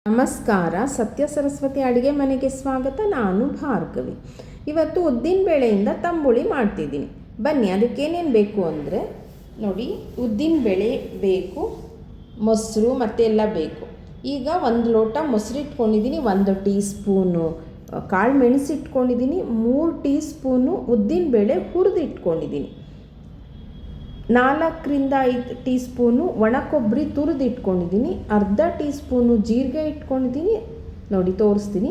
ನಮಸ್ಕಾರ. ಸತ್ಯ ಸರಸ್ವತಿ ಅಡುಗೆ ಮನೆಗೆ ಸ್ವಾಗತ. ನಾನು ಭಾರ್ಗವಿ. ಇವತ್ತು ಉದ್ದಿನ ಬೇಳೆಯಿಂದ ತಂಬುಳಿ ಮಾಡ್ತಿದ್ದೀನಿ. ಬನ್ನಿ, ಅದಕ್ಕೇನೇನು ಬೇಕು ಅಂದರೆ ನೋಡಿ, ಉದ್ದಿನ ಬೇಳೆ ಬೇಕು, ಮೊಸರು ಮತ್ತು ಎಲ್ಲ ಬೇಕು. ಈಗ 1 ಲೋಟ ಮೊಸರು ಇಟ್ಕೊಂಡಿದ್ದೀನಿ, 1 ಟೀ ಸ್ಪೂನು ಕಾಳು ಮೆಣಸು ಇಟ್ಕೊಂಡಿದ್ದೀನಿ, 3 ಟೀ ಸ್ಪೂನು ಉದ್ದಿನ ಬೇಳೆ ಹುರಿದು ಇಟ್ಕೊಂಡಿದ್ದೀನಿ, 4 ರಿಂದ 5 ಟೀ ಸ್ಪೂನು ಒಣ ಕೊಬ್ಬರಿ ತುರಿದು ಇಟ್ಕೊಂಡಿದ್ದೀನಿ, ಅರ್ಧ ಟೀ ಸ್ಪೂನು ಜೀರಿಗೆ ಇಟ್ಕೊಂಡಿದ್ದೀನಿ, ನೋಡಿ ತೋರಿಸ್ತೀನಿ,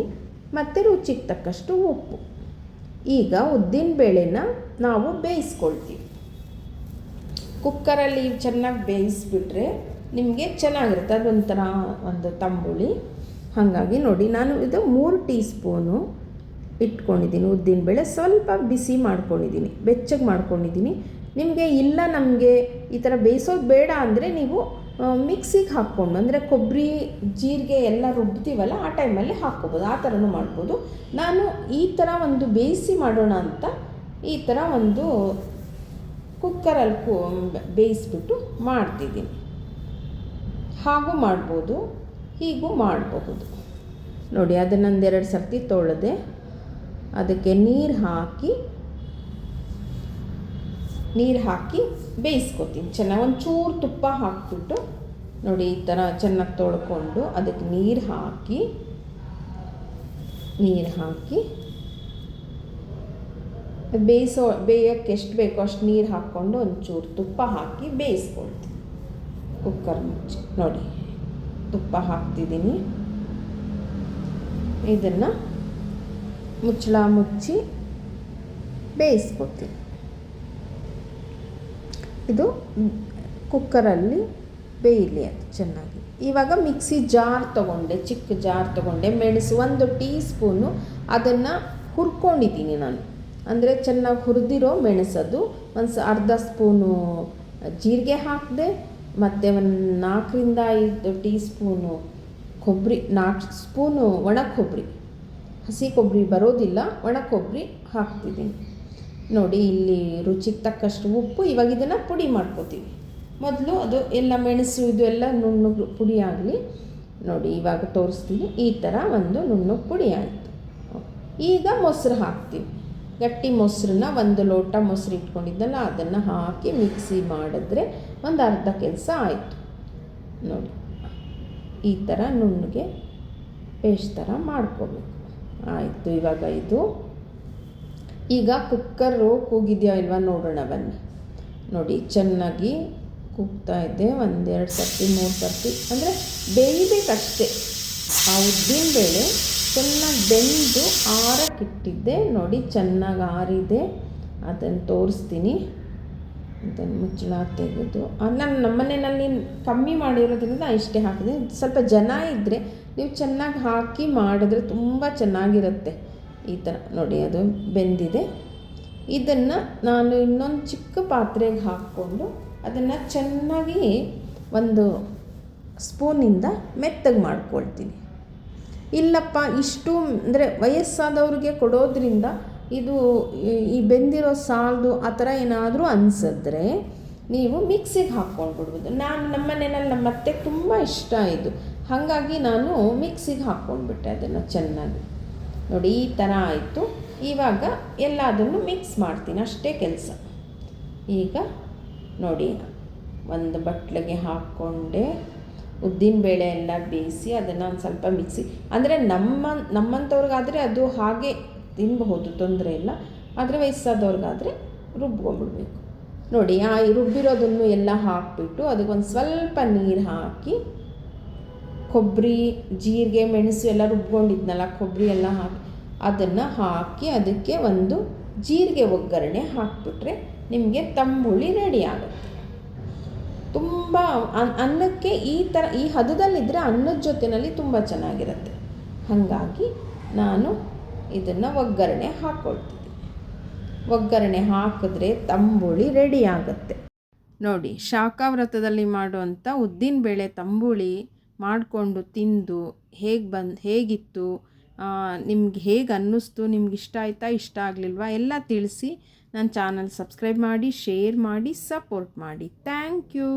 ಮತ್ತು ರುಚಿಗೆ ತಕ್ಕಷ್ಟು ಉಪ್ಪು. ಈಗ ಉದ್ದಿನ ಬೇಳೆನ ನಾವು ಬೇಯಿಸ್ಕೊಳ್ತೀವಿ. ಕುಕ್ಕರಲ್ಲಿ ಚೆನ್ನಾಗಿ ಬೇಯಿಸಿಬಿಟ್ರೆ ನಿಮಗೆ ಚೆನ್ನಾಗಿರುತ್ತೆ, ಅದೊಂಥರ ಒಂದು ತಂಬುಳಿ. ಹಾಗಾಗಿ ನೋಡಿ, ನಾನು ಇದು 3 ಟೀ ಸ್ಪೂನು ಇಟ್ಕೊಂಡಿದ್ದೀನಿ ಉದ್ದಿನ ಬೇಳೆ. ಸ್ವಲ್ಪ ಬಿಸಿ ಮಾಡ್ಕೊಂಡಿದ್ದೀನಿ, ಬೆಚ್ಚಗೆ ಮಾಡ್ಕೊಂಡಿದ್ದೀನಿ. ನಿಮಗೆ ಇಲ್ಲ ನಮಗೆ ಈ ಥರ ಬೇಯಿಸೋದು ಬೇಡ ಅಂದರೆ ನೀವು ಮಿಕ್ಸಿಗೆ ಹಾಕ್ಕೊಂಡು, ಅಂದರೆ ಕೊಬ್ಬರಿ ಜೀರಿಗೆ ಎಲ್ಲ ರುಬ್ತೀವಲ್ಲ ಆ ಟೈಮಲ್ಲಿ ಹಾಕ್ಕೋಬೋದು, ಆ ಥರನೂ ಮಾಡ್ಬೋದು. ನಾನು ಈ ಥರ ಒಂದು ಬೇಯಿಸಿ ಮಾಡೋಣ ಅಂತ ಈ ಥರ ಒಂದು ಕುಕ್ಕರಲ್ಲಿ ಬೇಯಿಸ್ಬಿಟ್ಟು ಮಾಡ್ತಿದ್ದೀನಿ. ಹಾಗೂ ಮಾಡ್ಬೋದು, ಹೀಗೂ ಮಾಡಬಹುದು. ನೋಡಿ, ಅದನ್ನೊಂದು 2 ಸರ್ತಿ ತೊಳೆದೆ, ಅದಕ್ಕೆ ನೀರು ಹಾಕಿ ಬೇಯಿಸ್ಕೊತೀನಿ ಚೆನ್ನಾಗಿ. ಒಂಚೂರು ತುಪ್ಪ ಹಾಕಿಬಿಟ್ಟು ನೋಡಿ, ಈ ಥರ ಚೆನ್ನಾಗಿ ತೊಳ್ಕೊಂಡು ಅದಕ್ಕೆ ನೀರು ಹಾಕಿ ಬೇಯೋಕ್ಕೆ ಎಷ್ಟು ಬೇಕೋ ಅಷ್ಟು ನೀರು ಹಾಕ್ಕೊಂಡು ಒಂಚೂರು ತುಪ್ಪ ಹಾಕಿ ಬೇಯಿಸ್ಕೊಳ್ತೀನಿ. ಕುಕ್ಕರ್ ಮುಚ್ಚಿ ನೋಡಿ, ತುಪ್ಪ ಹಾಕ್ತಿದ್ದೀನಿ. ಇದನ್ನು ಮುಚ್ಚಳ ಮುಚ್ಚಿ ಬೇಯಿಸ್ಕೊತೀನಿ. ಇದು ಕುಕ್ಕರಲ್ಲಿ ಬೇಯಲಿ ಅದು ಚೆನ್ನಾಗಿ. ಇವಾಗ ಮಿಕ್ಸಿ ಜಾರ್ ತೊಗೊಂಡೆ, ಚಿಕ್ಕ ಜಾರ್ ತೊಗೊಂಡೆ, ಮೆಣಸು 1 ಟೀ ಸ್ಪೂನು ಅದನ್ನು ಹುರ್ಕೊಂಡಿದ್ದೀನಿ ನಾನು, ಅಂದರೆ ಚೆನ್ನಾಗಿ ಹುರಿದಿರೋ ಮೆಣಸದು. ಅರ್ಧ ಸ್ಪೂನು ಜೀರಿಗೆ ಹಾಕಿದೆ, ಮತ್ತು 4 ರಿಂದ 5 ಟೀ ಸ್ಪೂನು ಕೊಬ್ಬರಿ, 4 ಸ್ಪೂನು ಒಣ ಕೊಬ್ಬರಿ, ಹಸಿ ಕೊಬ್ಬರಿ ಬರೋದಿಲ್ಲ, ಒಣ ಕೊಬ್ಬರಿ ಹಾಕ್ತಿದ್ದೀನಿ. ನೋಡಿ, ಇಲ್ಲಿ ರುಚಿಗೆ ತಕ್ಕಷ್ಟು ಉಪ್ಪು. ಇವಾಗ ಇದನ್ನು ಪುಡಿ ಮಾಡ್ಕೋತೀವಿ. ಮೊದಲು ಅದು ಎಲ್ಲ ಮೆಣಸು ಇದು ಎಲ್ಲ ನುಣ್ಣಗೆ ಪುಡಿ ಆಗಲಿ. ನೋಡಿ, ಇವಾಗ ತೋರಿಸ್ತೀನಿ. ಈ ಥರ ಒಂದು ನುಣ್ಣಗೆ ಪುಡಿ ಆಯಿತು. ಈಗ ಮೊಸರು ಹಾಕ್ತೀವಿ. ಗಟ್ಟಿ ಮೊಸರನ್ನ 1 ಲೋಟ ಮೊಸರು ಇಟ್ಕೊಂಡಿದ್ದಲ್ಲ ಅದನ್ನು ಹಾಕಿ ಮಿಕ್ಸಿ ಮಾಡಿದ್ರೆ ಒಂದು ಅರ್ಧ ಕೆಲಸ ಆಯಿತು. ನೋಡಿ, ಈ ಥರ ನುಣ್ಣಗೆ ಪೇಸ್ಟ್ ಥರ ಮಾಡ್ಕೋಬೇಕು. ಆಯಿತು. ಇವಾಗ ಈಗ ಕುಕ್ಕರು ಕೂಗಿದೆಯಾ ಇಲ್ವಾ ನೋಡೋಣ ಬನ್ನಿ. ನೋಡಿ, ಚೆನ್ನಾಗಿ ಕೂಗ್ತಾ ಇದೆ. 1 2 ಸರ್ತಿ 3 ಸರ್ತಿ ಅಂದರೆ ಬೇಯಬೇಕಷ್ಟೇ. ಆ ಉದ್ದಿನ ಬೇಳೆ ಚೆನ್ನಾಗಿ ಬೆಂದು ಆರಕ್ಕಿಟ್ಟಿದ್ದೆ. ನೋಡಿ, ಚೆನ್ನಾಗಿ ಆರಿದೆ. ಅದನ್ನು ತೋರಿಸ್ತೀನಿ. ಅದನ್ನು ಮುಚ್ಚಳ ತೆಗೆದು ನಾನು ನಮ್ಮನೆಯಲ್ಲಿ ಕಮ್ಮಿ ಮಾಡಿರೋದ್ರಿಂದ ಇಷ್ಟೇ ಹಾಕಿದ್ದೀನಿ. ಸ್ವಲ್ಪ ಜನ ಇದ್ದರೆ ನೀವು ಚೆನ್ನಾಗಿ ಹಾಕಿ ಮಾಡಿದ್ರೆ ತುಂಬ ಚೆನ್ನಾಗಿರುತ್ತೆ. ಈ ಥರ ನೋಡಿ, ಅದು ಬೆಂದಿದೆ. ಇದನ್ನು ನಾನು ಇನ್ನೊಂದು ಚಿಕ್ಕ ಪಾತ್ರೆಗೆ ಹಾಕ್ಕೊಂಡು ಅದನ್ನು ಚೆನ್ನಾಗಿ 1 ಸ್ಪೂನಿಂದ ಮೆತ್ತಗೆ ಮಾಡ್ಕೊಳ್ತೀನಿ. ಇಲ್ಲಪ್ಪ ಇಷ್ಟು ಅಂದರೆ ವಯಸ್ಸಾದವ್ರಿಗೆ ಕೊಡೋದ್ರಿಂದ ಇದು ಈ ಬೆಂದಿರೋ ಸಾಲದು ಆ ಥರ ಏನಾದರೂ ಅನಿಸಿದ್ರೆ ನೀವು ಮಿಕ್ಸಿಗೆ ಹಾಕ್ಕೊಂಡ್ಬಿಡ್ಬೋದು. ನಮ್ಮ ಮನೆಯಲ್ಲಿ ನಮ್ಮ ಅತ್ತೆಗೆ ತುಂಬ ಇಷ್ಟ ಇದು, ಹಾಗಾಗಿ ನಾನು ಮಿಕ್ಸಿಗೆ ಹಾಕ್ಕೊಂಡ್ಬಿಟ್ಟೆ ಅದನ್ನು ಚೆನ್ನಾಗಿ. ನೋಡಿ, ಈ ಥರ ಆಯಿತು. ಇವಾಗ ಎಲ್ಲದನ್ನು ಮಿಕ್ಸ್ ಮಾಡ್ತೀನಿ, ಅಷ್ಟೇ ಕೆಲಸ. ಈಗ ನೋಡಿ, ಒಂದು ಬಟ್ಲಿಗೆ ಹಾಕ್ಕೊಂಡೆ ಉದ್ದಿನ ಬೇಳೆ ಎಲ್ಲ ಬೇಯಿಸಿ ಅದನ್ನು ಒಂದು ಸ್ವಲ್ಪ ಮಿಕ್ಸಿ, ಅಂದರೆ ನಮ್ಮಂಥವ್ರಿಗಾದರೆ ಅದು ಹಾಗೆ ತಿನ್ನಬಹುದು, ತೊಂದರೆ ಇಲ್ಲ. ಆದರೆ ವಯಸ್ಸಾದವ್ರಿಗಾದರೆ ರುಬ್ಕೊಂಡ್ಬಿಡ್ಬೇಕು. ನೋಡಿ, ಆ ರುಬ್ಬಿರೋದನ್ನು ಎಲ್ಲ ಹಾಕಿಬಿಟ್ಟು ಅದಕ್ಕೊಂದು ಸ್ವಲ್ಪ ನೀರು ಹಾಕಿ, ಕೊಬ್ಬರಿ ಜೀರಿಗೆ ಮೆಣಸು ಎಲ್ಲ ರುಬ್ಕೊಂಡಿದ್ನಲ್ಲ, ಕೊಬ್ಬರಿ ಎಲ್ಲ ಹಾಕಿ ಅದನ್ನು ಹಾಕಿ ಅದಕ್ಕೆ ಒಂದು ಜೀರಿಗೆ ಒಗ್ಗರಣೆ ಹಾಕಿಬಿಟ್ರೆ ನಿಮಗೆ ತಂಬುಳಿ ರೆಡಿ ಆಗುತ್ತೆ. ತುಂಬ ಅನ್ನಕ್ಕೆ ಈ ಹದದಲ್ಲಿದ್ದರೆ ಅನ್ನದ ಜೊತೆಯಲ್ಲಿ ತುಂಬ ಚೆನ್ನಾಗಿರುತ್ತೆ. ಹಾಗಾಗಿ ನಾನು ಇದನ್ನು ಒಗ್ಗರಣೆ ಹಾಕ್ಕೊಳ್ತಿದ್ದೀನಿ. ಒಗ್ಗರಣೆ ಹಾಕಿದ್ರೆ ತಂಬುಳಿ ರೆಡಿ ಆಗುತ್ತೆ. ನೋಡಿ, ಶಾಖವ್ರತದಲ್ಲಿ ಮಾಡುವಂಥ ಉದ್ದಿನಬೇಳೆ ತಂಬುಳಿ ಮಾಡಿಕೊಂಡು ತಿಂದು ಹೇಗಿತ್ತು, ನಿಮ್ಗೆ ಹೇಗೆ ಅನ್ನಿಸ್ತು, ನಿಮ್ಗೆ ಇಷ್ಟ ಆಯಿತಾ ಇಷ್ಟ ಆಗಲಿಲ್ವಾ ಎಲ್ಲ ತಿಳಿಸಿ. ನನ್ನ ಚಾನಲ್ ಸಬ್ಸ್ಕ್ರೈಬ್ ಮಾಡಿ, ಶೇರ್ ಮಾಡಿ, ಸಪೋರ್ಟ್ ಮಾಡಿ. Thank you.